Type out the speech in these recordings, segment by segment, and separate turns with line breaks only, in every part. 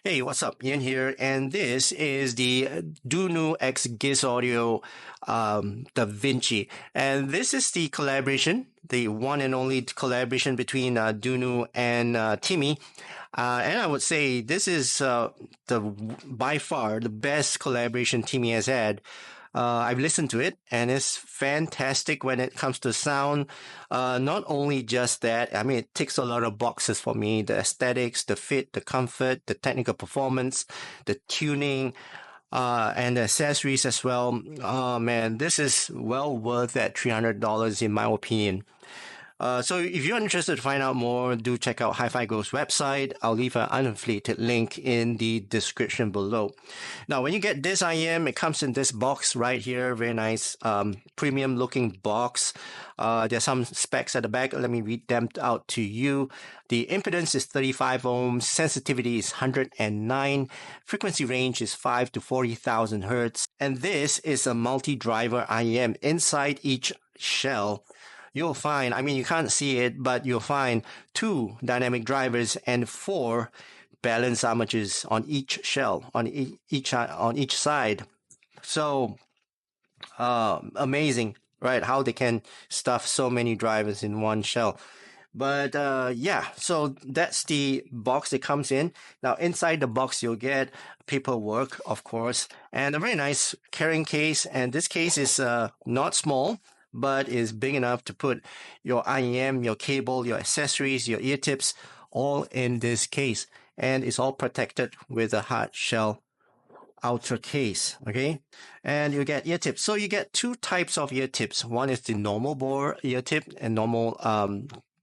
Hey, what's up? Ian here, and this is the DUNU X Gizaudio DaVinci, and this is the collaboration, the one and only collaboration between DUNU and Timmy, and I would say this is the by far the best collaboration Timmy has had. I've listened to it and it's fantastic when it comes to sound. Not only just that, I mean, it ticks a lot of boxes for me. The aesthetics, the fit, the comfort, the technical performance, the tuning, and the accessories as well. Oh man, this is well worth that $300 in my opinion. So if you're interested to find out more, do check out Hi-Fi Go's website. I'll leave an unaffiliated link in the description below. Now, when you get this IM, it comes in this box right here. Very nice, premium looking box. There's some specs at the back. Let me read them out to you. The impedance is 35 ohms. Sensitivity is 109. Frequency range is 5 to 40,000 hertz. And this is a multi-driver IM. Inside each shell, you'll find, I mean, you can't see it, but you'll find 2 dynamic drivers and 4 balance armatures on each shell, on each side. So, amazing, right? How they can stuff so many drivers in one shell. But yeah, so that's the box it comes in. Now, inside the box, you'll get paperwork, of course, and a very nice carrying case. And this case is not small, but is big enough to put your IEM, your cable, your accessories, your ear tips, all in this case. And it's all protected with a hard shell outer case, okay? And you get ear tips. So you get 2 types of ear tips. One is the normal bore ear tip and normal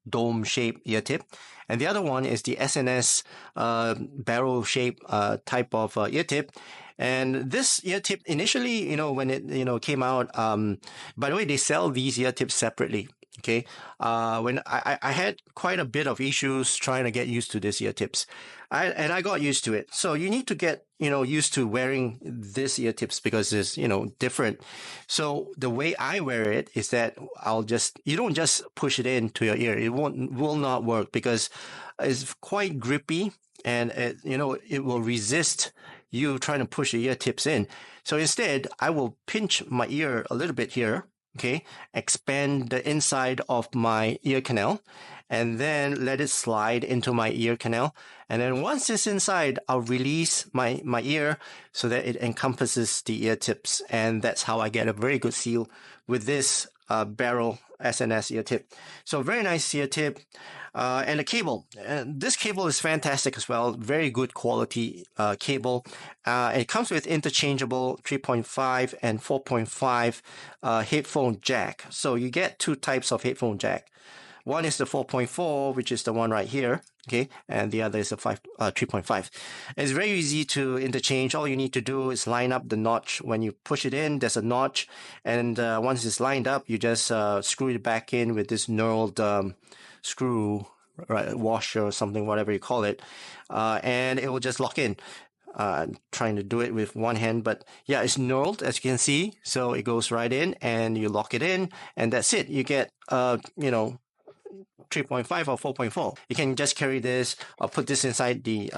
dome-shaped ear tip. And the other one is the SNS barrel-shaped type of ear tip. And this ear tip initially, when it, came out, by the way, they sell these ear tips separately. Okay. When I had quite a bit of issues trying to get used to these ear tips. I got used to it. So you need to get, used to wearing this ear tips because it's, different. So the way I wear it is that you don't just push it into your ear. It will not work because it's quite grippy and it will resist you trying to push the ear tips in. So instead, I will pinch my ear a little bit here, okay, expand the inside of my ear canal, and then let it slide into my ear canal. And then once it's inside, I'll release my ear so that it encompasses the ear tips. And that's how I get a very good seal with this barrel SNS ear tip. So very nice ear tip. And the cable. This cable is fantastic as well. Very good quality cable. It comes with interchangeable 3.5 and 4.5 headphone jack. So you get 2 types of headphone jack. One is the 4.4, which is the one right here, okay, and the other is the 3.5. It's very easy to interchange. All you need to do is line up the notch. When you push it in, there's a notch, and once it's lined up, you just screw it back in with this knurled screw, right, washer or something, whatever you call it, and it will just lock in. Trying to do it with one hand, but yeah, it's knurled as you can see, so it goes right in, and you lock it in, and that's it. You get 3.5 or 4.4. You can just carry this or put this inside the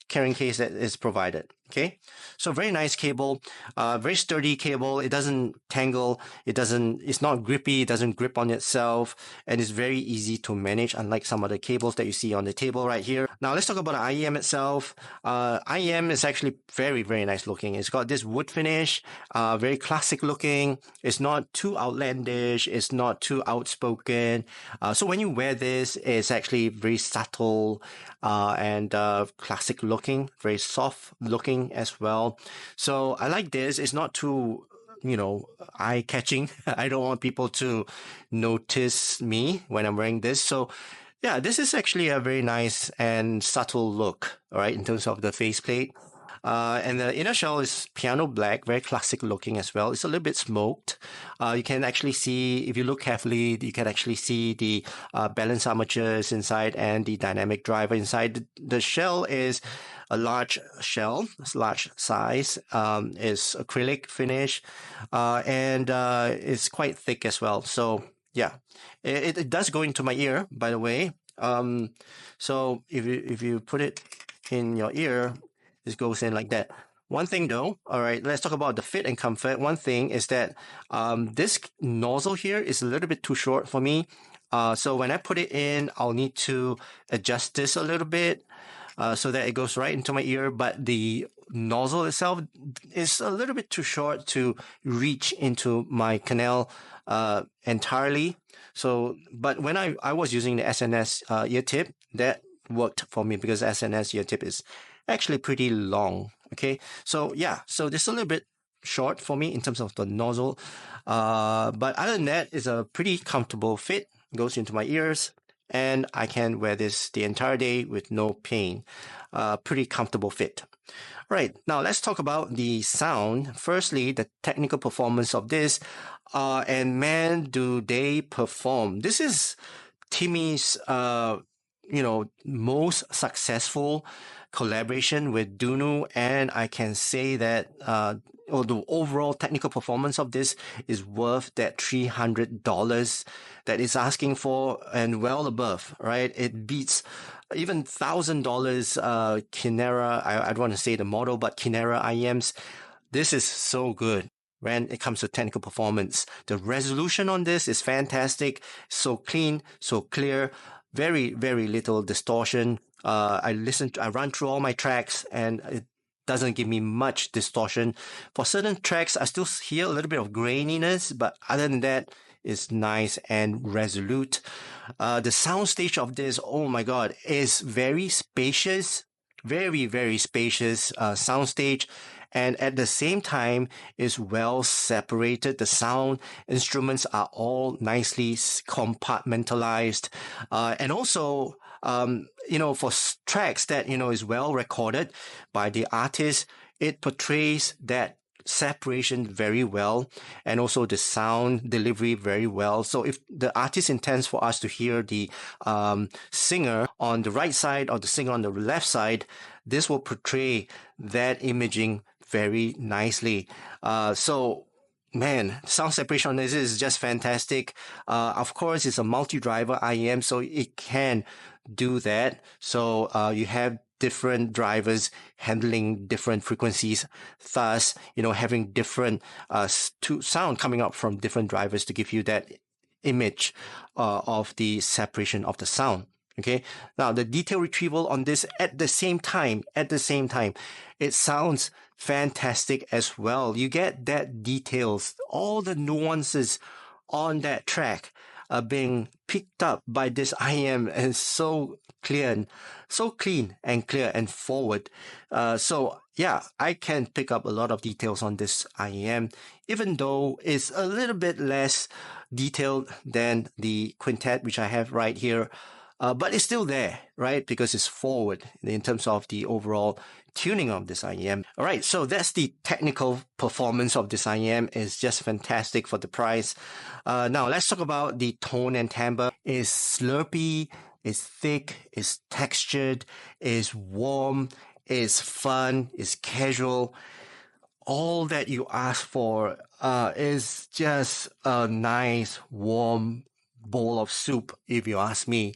carrying case that is provided. Okay, so very nice cable, very sturdy cable. It doesn't tangle. It's not grippy. It doesn't grip on itself, and it's very easy to manage. Unlike some of the cables that you see on the table right here. Now let's talk about the IEM itself. IEM is actually very, very nice looking. It's got this wood finish, very classic looking. It's not too outlandish. It's not too outspoken. So when you wear this, it's actually very subtle and classic looking, very soft looking as well. So I like this. It's not too eye-catching. I don't want people to notice me when I'm wearing this. So yeah, this is actually a very nice and subtle look, all right, in terms of the faceplate. And the inner shell is piano black, very classic looking as well. It's a little bit smoked. You can actually see, if you look carefully, you can actually see the balance armatures inside and the dynamic driver inside. The shell is a large shell, large size, is acrylic finish, and it's quite thick as well. So yeah, it does go into my ear, by the way. So if you put it in your ear, It goes in like that. One thing though, all right, let's talk about the fit and comfort. One thing is that this nozzle here is a little bit too short for me. So when I put it in, I'll need to adjust this a little bit so that it goes right into my ear. But the nozzle itself is a little bit too short to reach into my canal entirely. So, but when I was using the SNS ear tip, that worked for me because SNS ear tip is actually pretty long. Okay, so yeah, so this is a little bit short for me in terms of the nozzle, but other than that, it's a pretty comfortable fit. Goes into my ears, and I can wear this the entire day with no pain. Pretty comfortable fit. Right, now let's talk about the sound. Firstly, the technical performance of this, and man, do they perform. This is Timmy's, most successful collaboration with DUNU, and I can say that the overall technical performance of this is worth that $300 that it's asking for and well above, right? It beats even $1,000 Kinera, I don't want to say the model, but Kinera IEMs. This is so good when it comes to technical performance. The resolution on this is fantastic, so clean, so clear, very, very little distortion. I run through all my tracks and it doesn't give me much distortion. For certain tracks, I still hear a little bit of graininess, but other than that, it's nice and resolute. The soundstage of this, oh my God, is very spacious, very, very spacious soundstage. And at the same time, is well separated. The sound instruments are all nicely compartmentalized. And also, for tracks that, is well recorded by the artist, it portrays that separation very well, and also the sound delivery very well. So if the artist intends for us to hear the singer on the right side or the singer on the left side, this will portray that imaging very nicely. So man, sound separation on this is just fantastic. Of course, it's a multi-driver IEM, so it can do that. So you have different drivers handling different frequencies, thus, having different sound coming up from different drivers to give you that image of the separation of the sound. Okay. Now the detail retrieval on this at the same time, it sounds fantastic as well. You get that details, all the nuances on that track are being picked up by this IEM, and so clean and clear and forward. So yeah, I can pick up a lot of details on this IEM, even though it's a little bit less detailed than the quintet, which I have right here. But it's still there, right? Because it's forward in terms of the overall tuning of this IEM. All right, so that's the technical performance of this IEM. It's just fantastic for the price. Now let's talk about the tone and timbre. It's slurpy, it's thick, it's textured, it's warm, it's fun, it's casual. All that you ask for is just a nice, warm bowl of soup, if you ask me.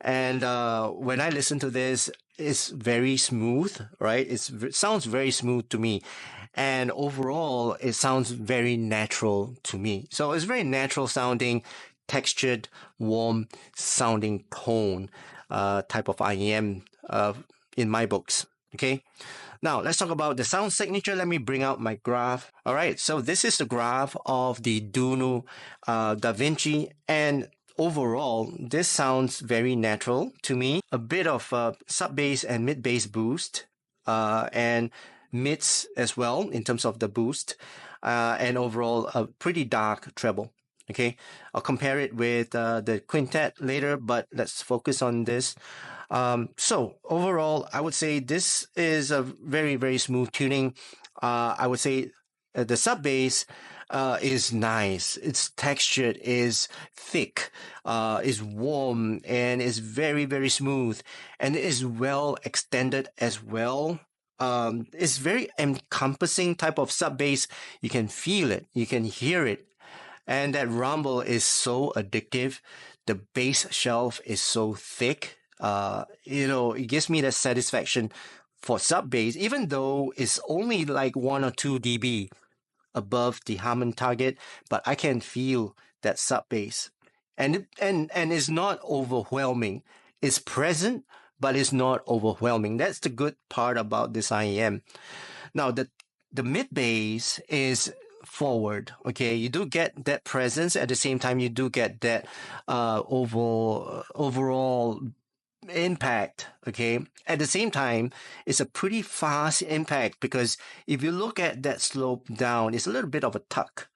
And when I listen to this, it's very smooth, right? It sounds very smooth to me. And overall, it sounds very natural to me. So it's very natural sounding, textured, warm sounding tone type of IEM in my books. Okay. Now let's talk about the sound signature. Let me bring out my graph. All right. So this is the graph of the DUNU DaVinci, and overall, this sounds very natural to me. A bit of sub-bass and mid-bass boost, and mids as well in terms of the boost, and overall a pretty dark treble. Okay, I'll compare it with the quintet later, but let's focus on this. So overall, I would say this is a very, very smooth tuning. I would say the sub-bass is nice. It's textured, is thick, is warm, and is very, very smooth, and is well extended as well. It's very encompassing type of sub-bass. You can feel it, you can hear it, and that rumble is so addictive. The bass shelf is so thick. It gives me that satisfaction for sub bass, even though it's only like 1 or 2 dB above the Hammond target, but I can feel that sub bass, and it's not overwhelming. It's present, but it's not overwhelming. That's the good part about this IEM. Now the mid bass is forward. Okay, you do get that presence. At the same time, you do get that overall impact. Okay, at the same time, it's a pretty fast impact, because if you look at that slope down, it's a little bit of a tuck.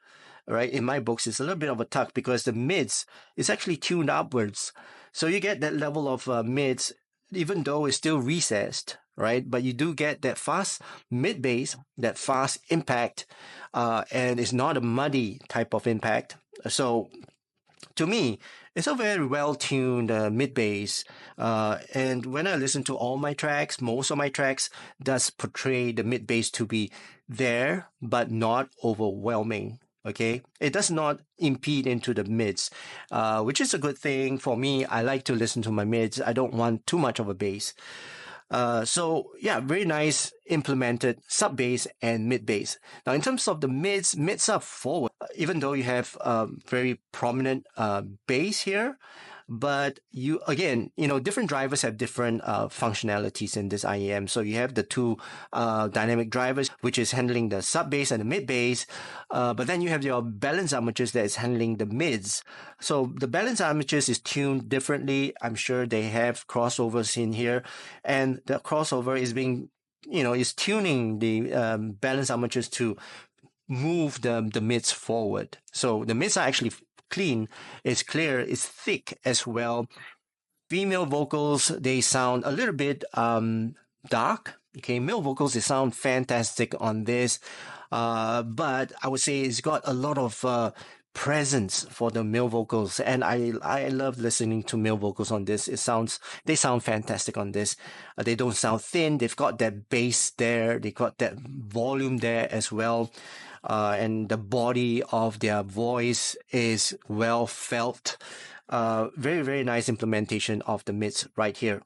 Right, in my books, it's a little bit of a tuck because the mids is actually tuned upwards, so you get that level of mids, even though it's still recessed, right? But you do get that fast mid bass, that fast impact, and it's not a muddy type of impact. So to me, it's a very well-tuned mid bass, and when I listen to all my tracks, most of my tracks does portray the mid bass to be there, but not overwhelming. Okay, it does not impede into the mids, which is a good thing for me. I like to listen to my mids. I don't want too much of a bass. So yeah, very nice implemented sub bass and mid bass. Now, in terms of the mids are forward, even though you have very prominent bass here. But you, again, different drivers have different functionalities in this IEM. So you have the two dynamic drivers, which is handling the sub bass and the mid bass. But then you have your balance armatures that is handling the mids. So the balance armatures is tuned differently. I'm sure they have crossovers in here, and the crossover is being, is tuning the balance armatures to move the mids forward. So the mids are actually clean, it's clear, it's thick as well. Female vocals, they sound a little bit dark. Okay, male vocals, they sound fantastic on this, but I would say it's got a lot of presence for the male vocals, and I love listening to male vocals on this. They sound fantastic on this. They don't sound thin. They've got that bass there. They got that volume there as well. And the body of their voice is well felt. Very, very nice implementation of the mids right here.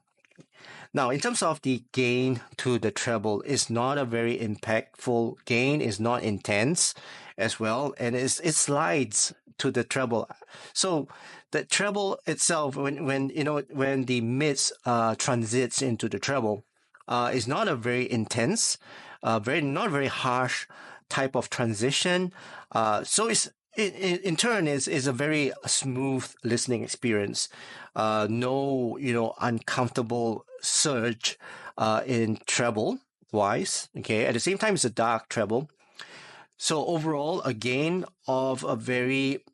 Now, in terms of the gain to the treble, it's not a very impactful gain. It's not intense as well, and it slides to the treble. So the treble itself, when the mids transits into the treble, is not a very intense, not very harsh type of transition. So it's in turn is a very smooth listening experience. No, uncomfortable surge in treble wise. Okay, at the same time, it's a dark treble. So overall, a gain of a very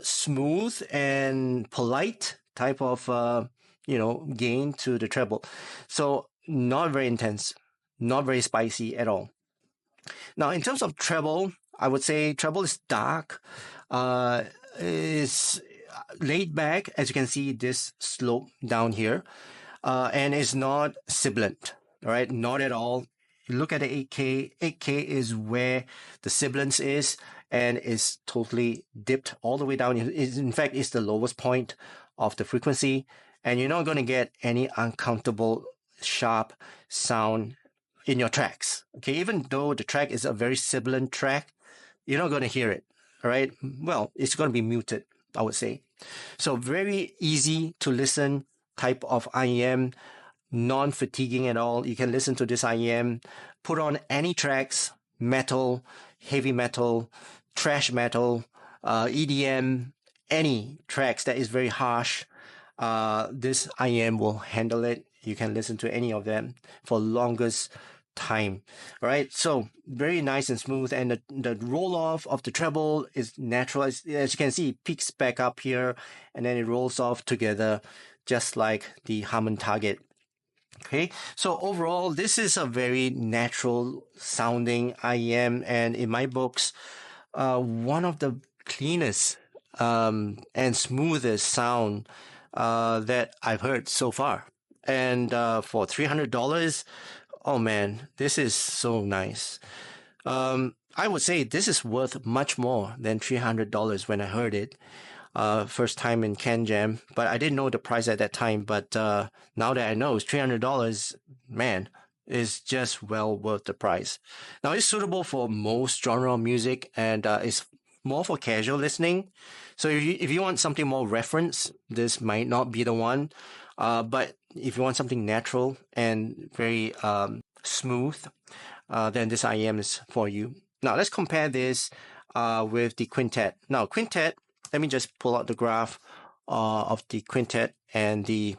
smooth and polite type of gain to the treble. So not very intense, not very spicy at all. Now, in terms of treble, I would say treble is dark, is laid back, as you can see this slope down here, and is not sibilant, all right? Not at all. You look at the 8K, 8K is where the sibilance is, and is totally dipped all the way down. In fact, it's the lowest point of the frequency, and you're not going to get any uncomfortable, sharp sound in your tracks. Okay, even though the track is a very sibilant track, you're not going to hear it. All right. Well, it's going to be muted, I would say. So very easy to listen type of IEM, non-fatiguing at all. You can listen to this IEM, put on any tracks, metal, heavy metal, thrash metal, EDM, any tracks that is very harsh. This IEM will handle it. You can listen to any of them for longest time. All right, so very nice and smooth, and the roll off of the treble is natural. As you can see, it peaks back up here, and then it rolls off together, just like the Hammond target. Okay, so overall, this is a very natural sounding IEM, and in my books, one of the cleanest and smoothest sound that I've heard so far. And for $300, oh man, this is so nice. I would say this is worth much more than $300 when I heard it. First time in Can Jam, but I didn't know the price at that time. But now that I know it's $300, man, is just well worth the price. Now, it's suitable for most genre of music and it's more for casual listening. So if you want something more reference, this might not be the one. But if you want something natural and very smooth, then this IEM is for you. Now, let's compare this with the quintet. Now, quintet, let me just pull out the graph of the quintet and the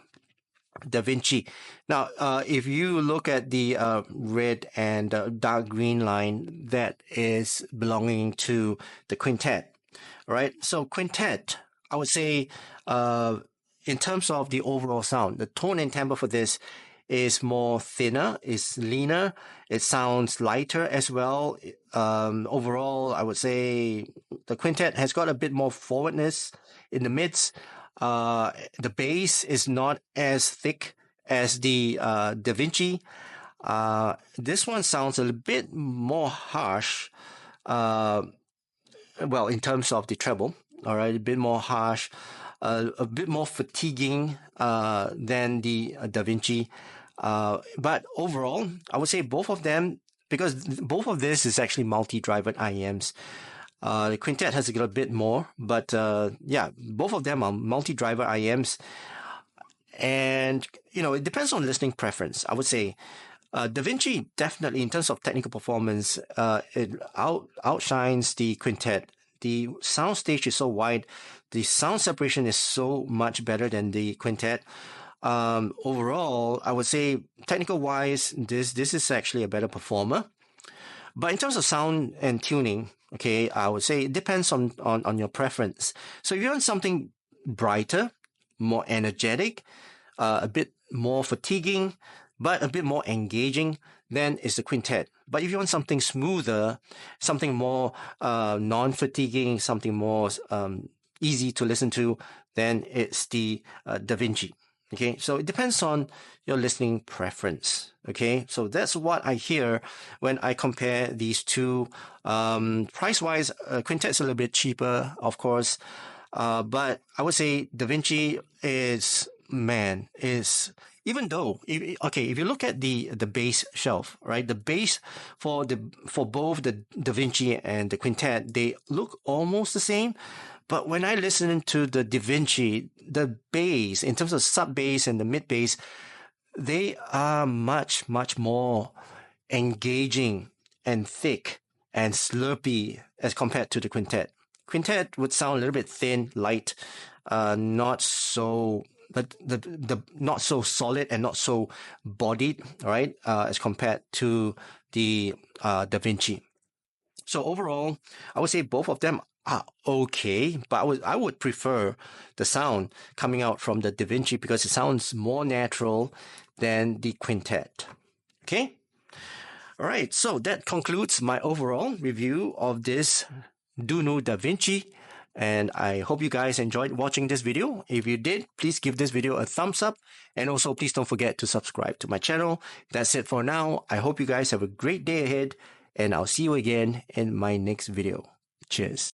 DaVinci. Now, if you look at the red and dark green line, that is belonging to the quintet, right? So quintet, I would say, in terms of the overall sound, the tone and timbre for this is more thinner, is leaner. It sounds lighter as well. Overall, I would say the quintet has got a bit more forwardness in the mids. The bass is not as thick as the DaVinci. This one sounds a bit more harsh. Well, in terms of the treble, all right, a bit more harsh, a bit more fatiguing than the DaVinci. But overall, I would say both of them, because both of this is actually multi-driver IEMs. The quintet has a bit more, but yeah, both of them are multi-driver IEMs. And, it depends on listening preference. I would say DaVinci definitely, in terms of technical performance, it outshines the quintet. The soundstage is so wide. The sound separation is so much better than the quintet. Overall, I would say technical-wise, this is actually a better performer. But in terms of sound and tuning, okay, I would say it depends on your preference. So if you want something brighter, more energetic, a bit more fatiguing, but a bit more engaging, then it's the quintet. But if you want something smoother, something more non-fatiguing, something more easy to listen to, then it's the DaVinci. Okay, so it depends on your listening preference. Okay, so that's what I hear when I compare these two. Price-wise, quintet's a little bit cheaper, of course, but I would say DaVinci is even though if you look at the bass shelf, right, the bass for both the DaVinci and the quintet, they look almost the same. But when I listen to the DaVinci, the bass, in terms of sub bass and the mid bass, they are much, much more engaging and thick and slurpy as compared to the quintet. Quintet would sound a little bit thin, light, not so, but the not so solid and not so bodied, right? As compared to the DaVinci. So overall, I would say both of them are okay, but I would prefer the sound coming out from the DaVinci because it sounds more natural than the quintet. Okay? All right, so that concludes my overall review of this DUNU DaVinci, and I hope you guys enjoyed watching this video. If you did, please give this video a thumbs up, and also please don't forget to subscribe to my channel. That's it for now. I hope you guys have a great day ahead, and I'll see you again in my next video. Cheers.